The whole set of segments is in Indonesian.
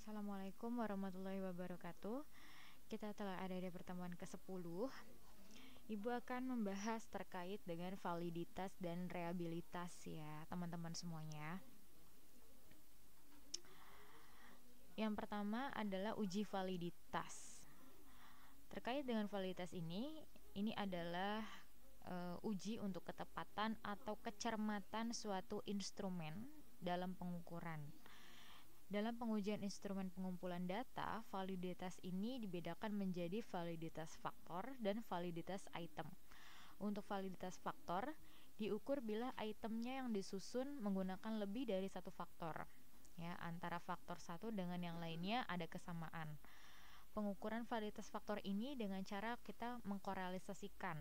Assalamualaikum warahmatullahi wabarakatuh. Kita telah ada di pertemuan ke-10. Ibu akan membahas terkait dengan validitas dan reliabilitas ya, teman-teman semuanya. Yang pertama adalah uji validitas. Terkait dengan validitas ini adalah uji untuk ketepatan atau kecermatan suatu instrumen dalam pengukuran. Dalam pengujian instrumen pengumpulan data, validitas ini dibedakan menjadi validitas faktor dan validitas item. Untuk validitas faktor, diukur bila itemnya yang disusun menggunakan lebih dari satu faktor. Ya, antara faktor satu dengan yang lainnya ada kesamaan. Pengukuran validitas faktor ini dengan cara kita mengkorelasikan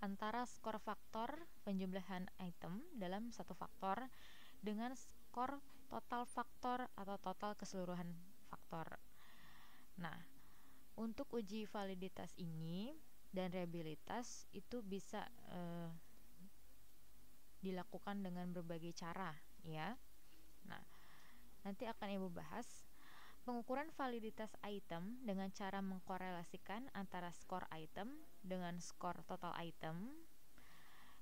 antara skor faktor penjumlahan item dalam satu faktor dengan skor total faktor atau total keseluruhan faktor. Nah, untuk uji validitas ini dan reliabilitas itu bisa dilakukan dengan berbagai cara ya. Nah, nanti akan Ibu bahas pengukuran validitas item dengan cara mengkorelasikan antara skor item dengan skor total item.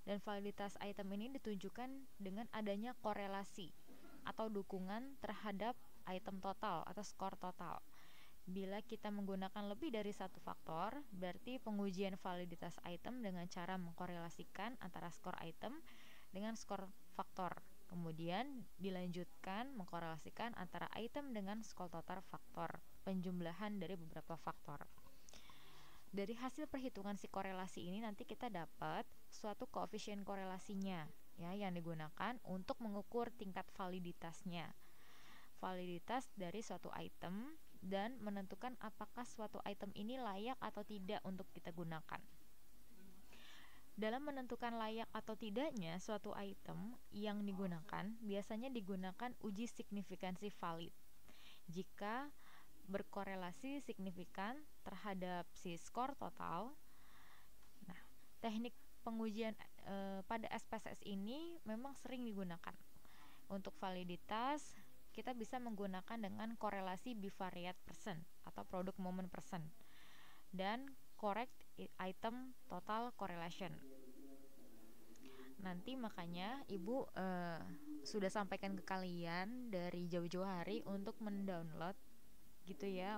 Dan validitas item ini ditunjukkan dengan adanya korelasi atau dukungan terhadap item total atau skor total. Bila kita menggunakan lebih dari satu faktor, berarti pengujian validitas item dengan cara mengkorelasikan antara skor item dengan skor faktor. Kemudian dilanjutkan mengkorelasikan antara item dengan skor total faktor, penjumlahan dari beberapa faktor. Dari hasil perhitungan si korelasi ini nanti kita dapat suatu koefisien korelasinya ya, yang digunakan untuk mengukur tingkat validitasnya. Validitas dari suatu item dan menentukan apakah suatu item ini layak atau tidak untuk kita gunakan. Dalam menentukan layak atau tidaknya suatu item yang digunakan, biasanya digunakan uji signifikansi valid. Jika berkorelasi signifikan terhadap si skor total. Nah, teknik pengujian pada SPSS ini memang sering digunakan. Untuk validitas, kita bisa menggunakan dengan korelasi bivariate percent atau product moment percent dan correct item total correlation. Nanti makanya Ibu sudah sampaikan ke kalian dari jauh-jauh hari untuk mendownload gitu ya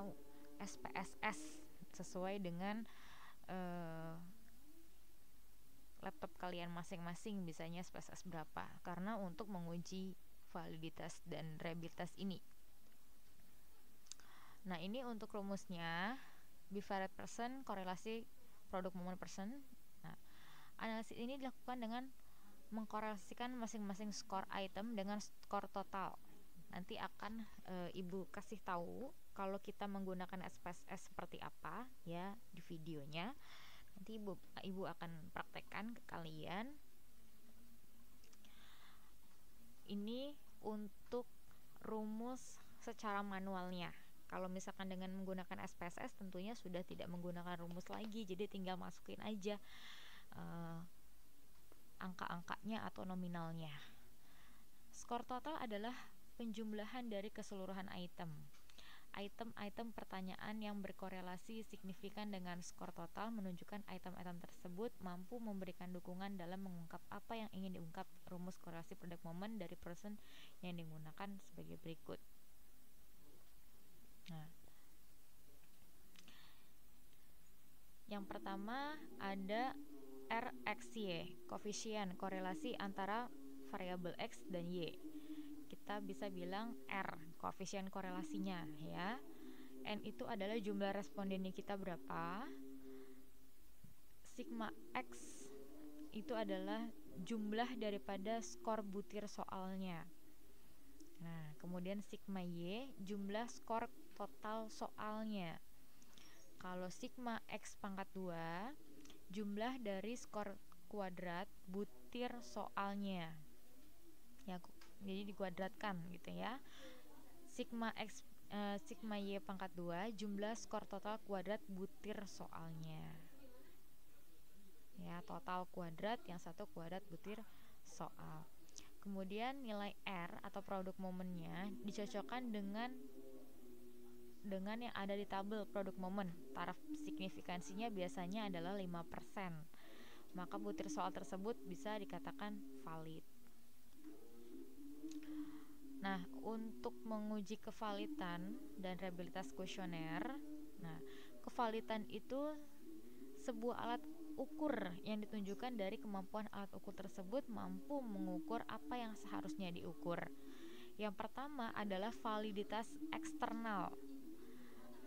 SPSS sesuai dengan laptop kalian masing-masing, bisanya SPSS berapa, karena untuk menguji validitas dan reliabilitas ini. Nah, ini untuk rumusnya bivariate percent korelasi product moment percent. Nah, analisis ini dilakukan dengan mengkorelasikan masing-masing skor item dengan skor total. Nanti akan Ibu kasih tahu kalau kita menggunakan SPSS seperti apa ya di videonya. Nanti Ibu akan praktekkan ke kalian. Ini untuk rumus secara manualnya. Kalau misalkan dengan menggunakan SPSS tentunya sudah tidak menggunakan rumus lagi, jadi tinggal masukin aja angka-angkanya atau nominalnya. Skor total adalah penjumlahan dari keseluruhan item. Item-item pertanyaan yang berkorelasi signifikan dengan skor total menunjukkan item-item tersebut mampu memberikan dukungan dalam mengungkap apa yang ingin diungkap. Rumus korelasi product moment dari person yang digunakan sebagai berikut. Nah, yang pertama ada RXY, koefisien korelasi antara variabel X dan Y. Kita bisa bilang R, koefisien korelasinya ya. N itu adalah jumlah respondennya kita berapa. Sigma X itu adalah jumlah daripada skor butir soalnya. Nah, kemudian sigma Y jumlah skor total soalnya. Kalau sigma X pangkat 2 jumlah dari skor kuadrat butir soalnya. Ya, jadi dikuadratkan gitu ya. Sigma X sigma Y pangkat 2 jumlah skor total kuadrat butir soalnya. Ya, total kuadrat yang satu kuadrat butir soal. Kemudian nilai R atau produk momennya dicocokkan dengan yang ada di tabel produk momen. Taraf signifikansinya biasanya adalah 5%. Maka butir soal tersebut bisa dikatakan valid. Nah, untuk menguji kevalidan dan reliabilitas kuesioner, nah, kevalidan itu sebuah alat ukur yang ditunjukkan dari kemampuan alat ukur tersebut mampu mengukur apa yang seharusnya diukur. Yang pertama adalah validitas eksternal.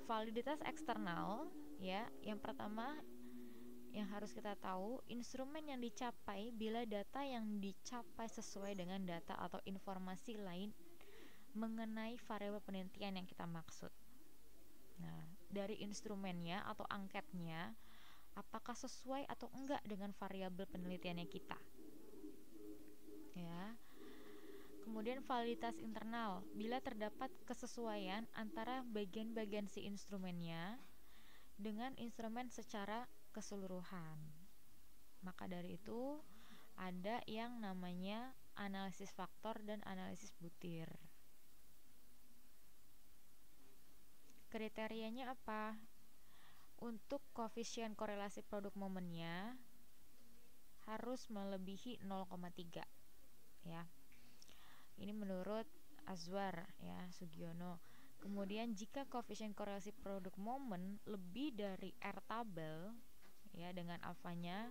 Validitas eksternal, ya, yang pertama yang harus kita tahu, instrumen yang dicapai bila data yang dicapai sesuai dengan data atau informasi lain mengenai variabel penelitian yang kita maksud. Nah, dari instrumennya atau angketnya apakah sesuai atau enggak dengan variabel penelitiannya kita, ya. Kemudian validitas internal, bila terdapat kesesuaian antara bagian-bagian si instrumennya dengan instrumen secara keseluruhan. Maka dari itu ada yang namanya analisis faktor dan analisis butir. Kriterianya apa? Untuk koefisien korelasi produk momennya harus melebihi 0,3, ya. Ini menurut Azwar, ya, Sugiono. Kemudian jika koefisien korelasi produk momen lebih dari R tabel, ya, dengan alfanya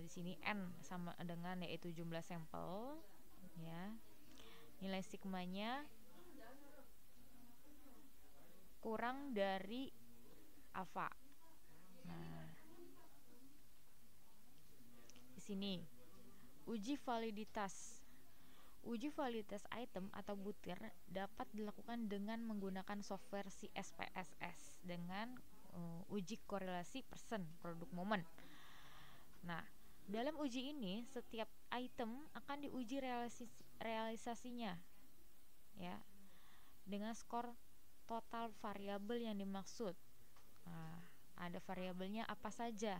di sini n sama dengan yaitu jumlah sampel, ya, nilai sigmanya kurang dari alfa. Nah, di sini uji validitas item atau butir dapat dilakukan dengan menggunakan software si SPSS dengan uji korelasi persen produk momen. Nah, dalam uji ini setiap item akan diuji realisasinya, ya, dengan skor total variabel yang dimaksud. Nah, ada variabelnya apa saja?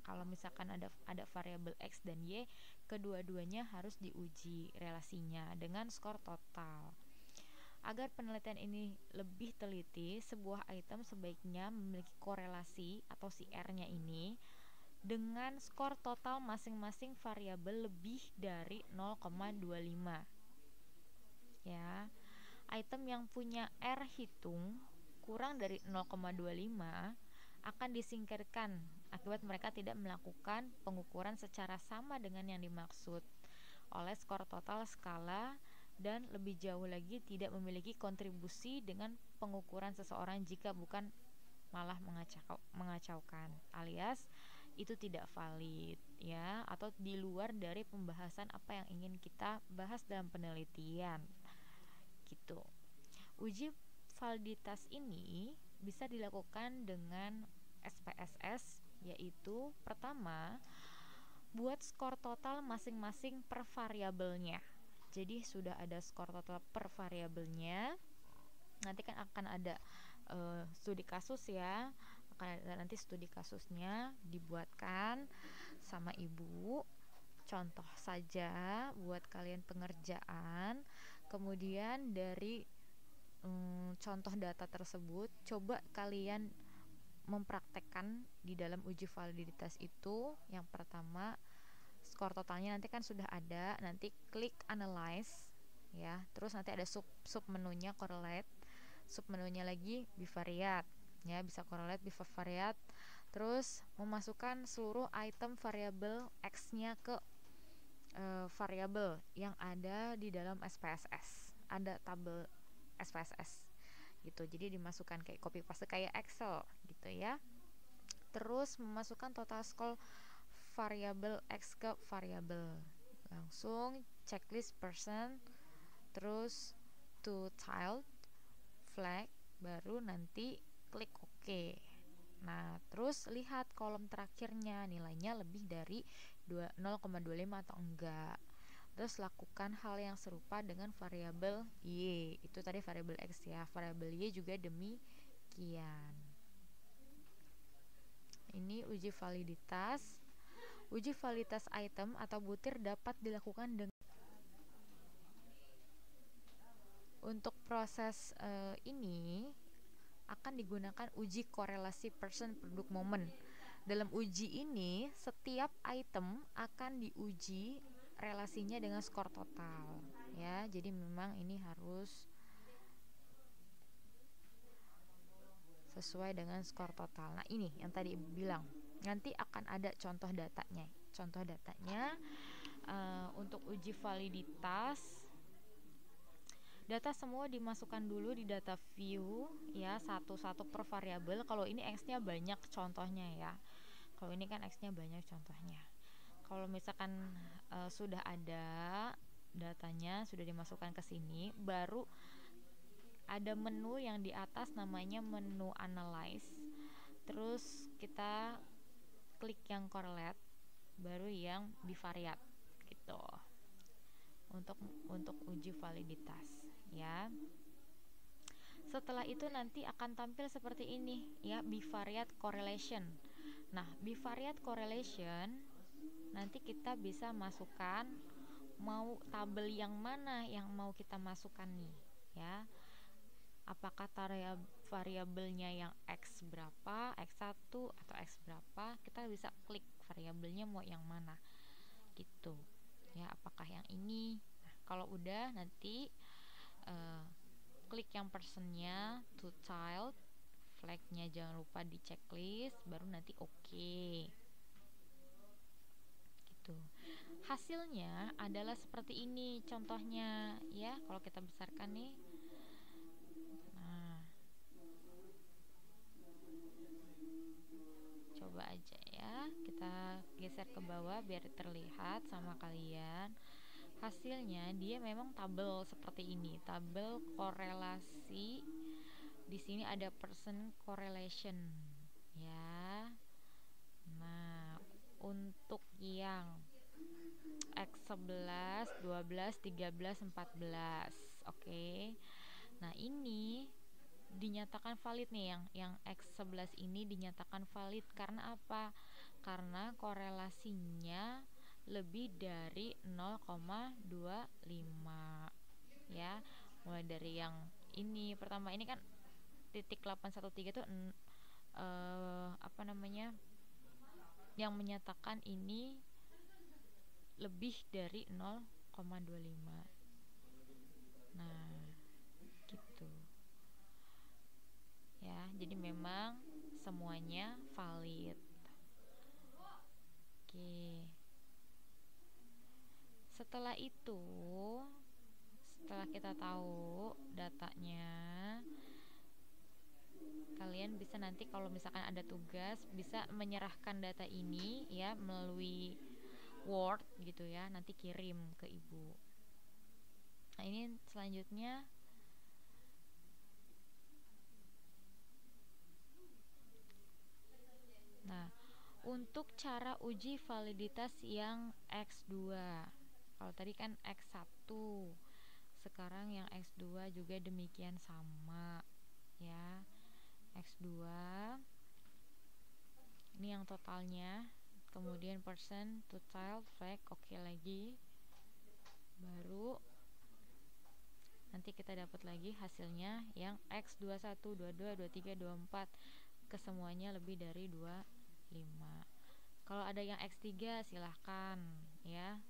Kalau misalkan ada variabel X dan Y, kedua-duanya harus diuji relasinya dengan skor total. Agar penelitian ini lebih teliti, sebuah item sebaiknya memiliki korelasi atau si R-nya ini dengan skor total masing-masing variabel lebih dari 0,25. Ya. Item yang punya R hitung kurang dari 0,25 akan disingkirkan akibat mereka tidak melakukan pengukuran secara sama dengan yang dimaksud oleh skor total skala, dan lebih jauh lagi tidak memiliki kontribusi dengan pengukuran seseorang jika bukan malah mengacaukan, alias itu tidak valid, ya, atau di luar dari pembahasan apa yang ingin kita bahas dalam penelitian, gitu. Uji validitas ini bisa dilakukan dengan SPSS, yaitu pertama, buat skor total masing-masing per variabelnya. Jadi sudah ada skor total per variabelnya. Nanti kan akan ada studi kasus, ya. Akan ada nanti studi kasusnya dibuatkan sama ibu. Contoh saja buat kalian pengerjaan. Kemudian dari contoh data tersebut coba kalian mempraktekkan di dalam uji validitas itu. Yang pertama, skor totalnya nanti kan sudah ada, nanti klik analyze, ya, terus nanti ada sub menunya correlate, sub menunya lagi bivariate, ya, bisa correlate bivariate, terus memasukkan seluruh item variabel X-nya ke variabel yang ada di dalam SPSS, ada tabel SPSS gitu, jadi dimasukkan kayak copy paste kayak Excel gitu, ya. Terus memasukkan total skor variabel X ke variabel. Langsung checklist person, terus to child, flag, baru nanti klik OK. Nah, terus lihat kolom terakhirnya nilainya lebih dari 0,25 atau enggak. Terus lakukan hal yang serupa dengan variabel Y. Itu tadi variabel X ya. Variabel Y juga demikian. Ini uji validitas. Uji validitas item atau butir dapat dilakukan dengan untuk proses ini akan digunakan uji korelasi person product moment. Dalam uji ini, setiap item akan diuji relasinya dengan skor total ya. Jadi memang ini harus sesuai dengan skor total. Nah, ini yang tadi Ibu bilang. Nanti akan ada contoh datanya. Contoh datanya untuk uji validitas, data semua dimasukkan dulu di data view ya, satu-satu per variabel. Kalau ini X-nya banyak contohnya ya. Kalau ini kan X-nya banyak contohnya. Kalau misalkan sudah ada datanya, sudah dimasukkan ke sini, baru ada menu yang di atas namanya menu analyze. Terus kita klik yang correlate, baru yang bivariate gitu. Untuk uji validitas ya. Setelah itu nanti akan tampil seperti ini ya, bivariate correlation. Nah, bivariate correlation nanti kita bisa masukkan mau tabel yang mana yang mau kita masukkan nih ya. Apakah variabelnya yang X berapa, X1 atau X berapa, kita bisa klik variabelnya mau yang mana gitu ya, apakah yang ini. Nah, kalau udah nanti klik yang personnya, to child, flagnya jangan lupa di checklist, baru nanti OK gitu. Hasilnya adalah seperti ini contohnya ya, kalau kita besarkan nih. Nah, coba aja ya, kita geser ke bawah biar terlihat sama kalian. Hasilnya dia memang tabel seperti ini, tabel korelasi. Di sini ada person correlation ya. Nah, untuk yang X11, 12, 13, 14. Oke. Nah, ini dinyatakan valid nih, yang X11 ini dinyatakan valid karena apa? Karena korelasinya lebih dari 0,25 ya. Mulai dari yang ini pertama ini kan titik 813 itu apa namanya, yang menyatakan ini lebih dari 0,25. Nah, gitu ya. Jadi memang semuanya valid. Oke. Setelah itu, setelah kita tahu datanya, kalian bisa nanti kalau misalkan ada tugas bisa menyerahkan data ini ya melalui Word gitu ya, nanti kirim ke Ibu. Nah, ini selanjutnya nah, untuk cara uji validitas yang X2. Kalau tadi kan X1, sekarang yang X2 juga demikian sama ya. X2 ini yang totalnya, kemudian person, to child, flag, oke lagi, baru nanti kita dapat lagi hasilnya yang X21, 22, 23, 24, kesemuanya lebih dari 25. Kalau ada yang X3 silahkan ya,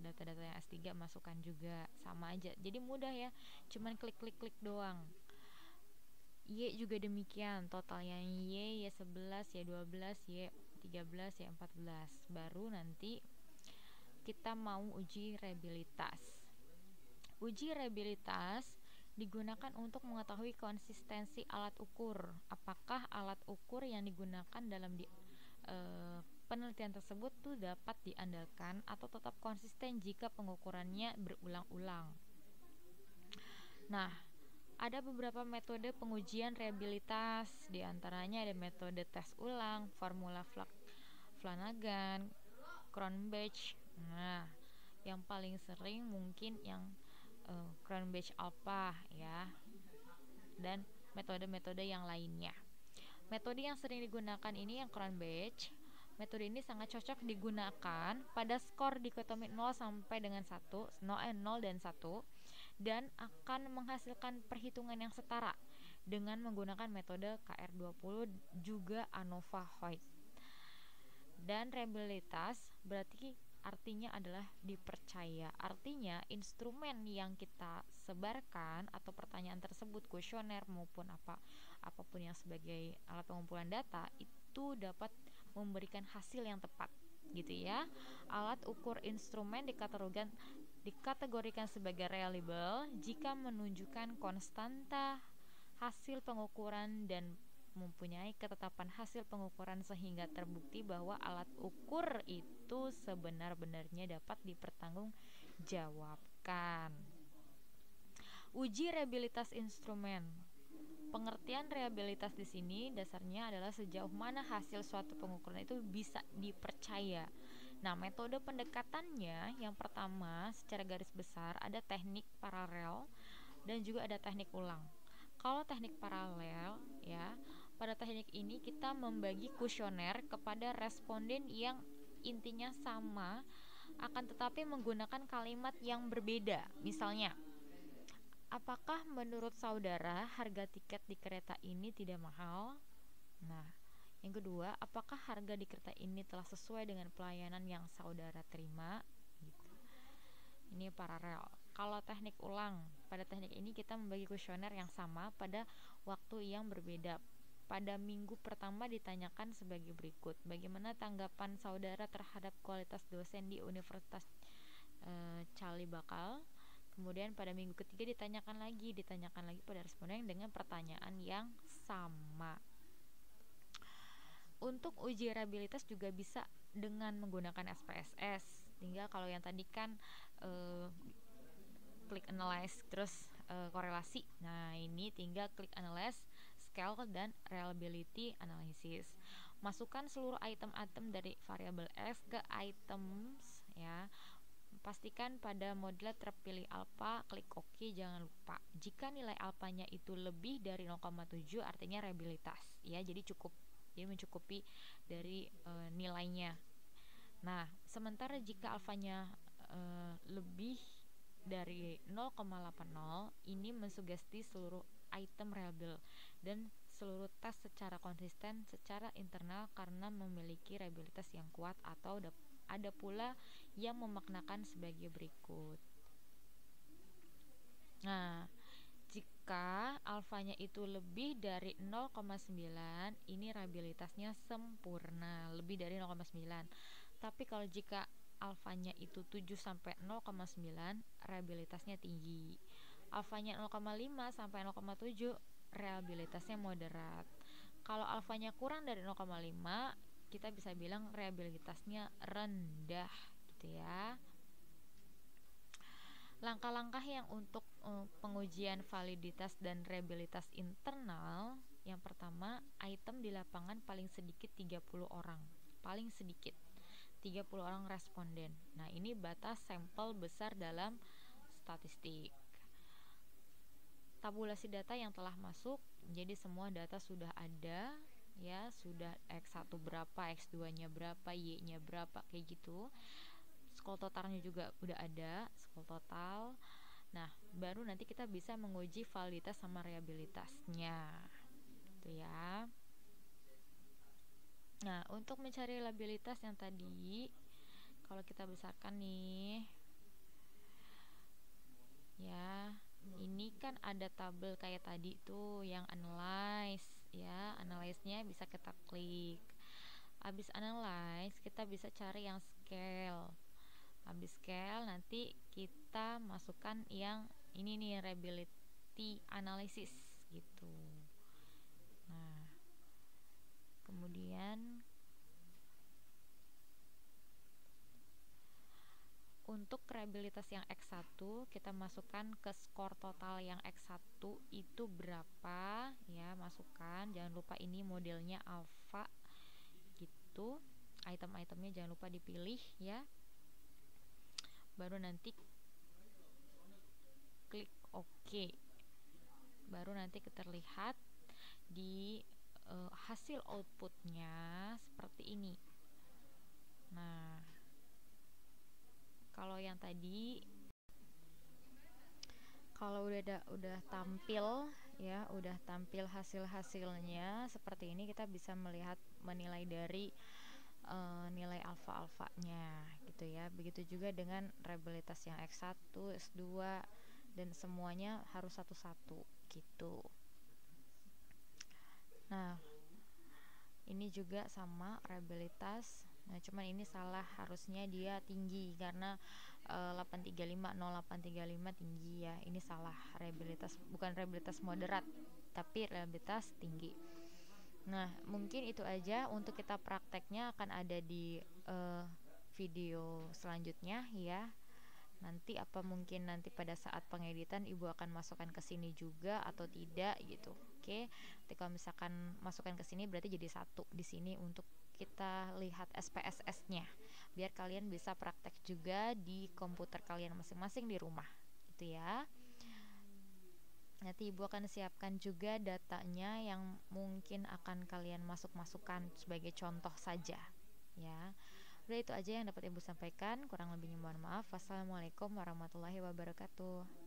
data-data yang X3 masukkan juga, sama aja, jadi mudah ya, cuman klik-klik-klik doang. Y juga demikian, totalnya Y, Y11, Y12, Y13, Y14. Baru nanti kita mau uji reliabilitas. Uji reliabilitas digunakan untuk mengetahui konsistensi alat ukur. Apakah alat ukur yang digunakan dalam penelitian tersebut tuh dapat diandalkan atau tetap konsisten jika pengukurannya berulang-ulang. Nah, ada beberapa metode pengujian reliabilitas, diantaranya ada metode tes ulang, formula Flanagan, Cronbach. Nah, yang paling sering mungkin yang Cronbach alpha ya, dan metode-metode yang lainnya. Metode yang sering digunakan ini yang Cronbach. Metode ini sangat cocok digunakan pada skor dikotomi 0 sampai dengan 1, 0 dan 1, dan akan menghasilkan perhitungan yang setara dengan menggunakan metode KR20 juga ANOVA Hoyt. Dan reliabilitas berarti artinya adalah dipercaya. Artinya instrumen yang kita sebarkan atau pertanyaan tersebut, kuesioner maupun apapun yang sebagai alat pengumpulan data itu dapat memberikan hasil yang tepat gitu ya. Alat ukur instrumen dikategorikan sebagai reliable jika menunjukkan konstanta hasil pengukuran dan mempunyai ketetapan hasil pengukuran sehingga terbukti bahwa alat ukur itu sebenar-benarnya dapat dipertanggungjawabkan. Uji reliabilitas instrumen. Pengertian reliabilitas di sini dasarnya adalah sejauh mana hasil suatu pengukuran itu bisa dipercaya. Nah, metode pendekatannya yang pertama secara garis besar ada teknik paralel dan juga ada teknik ulang. Kalau teknik paralel ya, pada teknik ini kita membagi kuesioner kepada responden yang intinya sama akan tetapi menggunakan kalimat yang berbeda. Misalnya, apakah menurut saudara harga tiket di kereta ini tidak mahal? Nah, yang kedua, apakah harga di kereta ini telah sesuai dengan pelayanan yang saudara terima? Gitu. Ini paralel. Kalau teknik ulang, pada teknik ini kita membagi kuesioner yang sama pada waktu yang berbeda. Pada minggu pertama ditanyakan sebagai berikut: bagaimana tanggapan saudara terhadap kualitas dosen di Universitas Cali Bakal? Kemudian pada minggu ketiga ditanyakan lagi pada responden dengan pertanyaan yang sama. Untuk uji reliabilitas juga bisa dengan menggunakan SPSS. Tinggal kalau yang tadi kan klik analyze terus korelasi. Nah, ini tinggal klik analyze, scale dan reliability analysis. Masukkan seluruh item-item dari variabel F ke items ya. Pastikan pada model terpilih alpha, klik OK, jangan lupa. Jika nilai alfanya itu lebih dari 0,7 artinya reliabilitas ya. Jadi mencukupi dari nilainya. Nah, sementara jika alfanya lebih dari 0,80 ini mensugesti seluruh item reliable dan seluruh tes secara konsisten secara internal karena memiliki reliabilitas yang kuat, atau ada pula yang memaknakan sebagai berikut. Nah, jika alfanya itu lebih dari 0,9 ini reliabilitasnya sempurna, lebih dari 0,9. Tapi kalau jika alfanya itu 7 sampai 0,9 reliabilitasnya tinggi. Alfanya 0,5 sampai 0,7 reliabilitasnya moderat. Kalau alfanya kurang dari 0,5 kita bisa bilang reliabilitasnya rendah gitu ya. Langkah-langkah yang untuk pengujian validitas dan reliabilitas internal. Yang pertama, item di lapangan paling sedikit 30 orang. Paling sedikit 30 orang responden. Nah, ini batas sampel besar dalam statistik. Tabulasi data yang telah masuk, jadi semua data sudah ada ya, sudah X1 berapa, X2-nya berapa, Y-nya berapa, kayak gitu. Skor totalnya juga udah ada, skor total. Nah, baru nanti kita bisa menguji validitas sama reliabilitasnya. Gitu ya. Nah, untuk mencari reliabilitas yang tadi, kalau kita besarkan nih, ya, ini kan ada tabel kayak tadi tuh yang analyze, ya, analyze-nya bisa kita klik. Habis analyze, kita bisa cari yang scale. Habis scale, nanti kita masukkan yang ini nih, reliability analysis gitu. Nah, kemudian untuk reliabilitas yang X1 kita masukkan ke skor total yang X1 itu berapa ya, masukkan. Jangan lupa ini modelnya alpha gitu. Item-itemnya jangan lupa dipilih ya. Baru nanti klik OK. Baru nanti terlihat di hasil outputnya seperti ini. Nah, kalau yang tadi kalau udah tampil ya, udah tampil hasil-hasilnya seperti ini, kita bisa menilai dari nilai alfa-alfanya gitu ya. Begitu juga dengan reliabilitas yang X1, S2 dan semuanya harus satu-satu gitu. Nah, ini juga sama reliabilitas. Nah, cuman ini salah, harusnya dia tinggi karena 835 0835 tinggi ya. Ini salah, reliabilitas bukan reliabilitas moderat, tapi reliabilitas tinggi. Nah, mungkin itu aja untuk kita prakteknya, akan ada di video selanjutnya ya. Nanti mungkin nanti pada saat pengeditan Ibu akan masukkan ke sini juga atau tidak gitu. Oke. Nanti kalau misalkan masukkan ke sini berarti jadi satu di sini untuk kita lihat SPSS-nya. Biar kalian bisa praktek juga di komputer kalian masing-masing di rumah. Gitu ya. Nanti Ibu akan siapkan juga datanya yang mungkin akan kalian masukkan sebagai contoh saja ya. Udah, itu aja yang dapat Ibu sampaikan. Kurang lebihnya mohon maaf. Wassalamualaikum warahmatullahi wabarakatuh.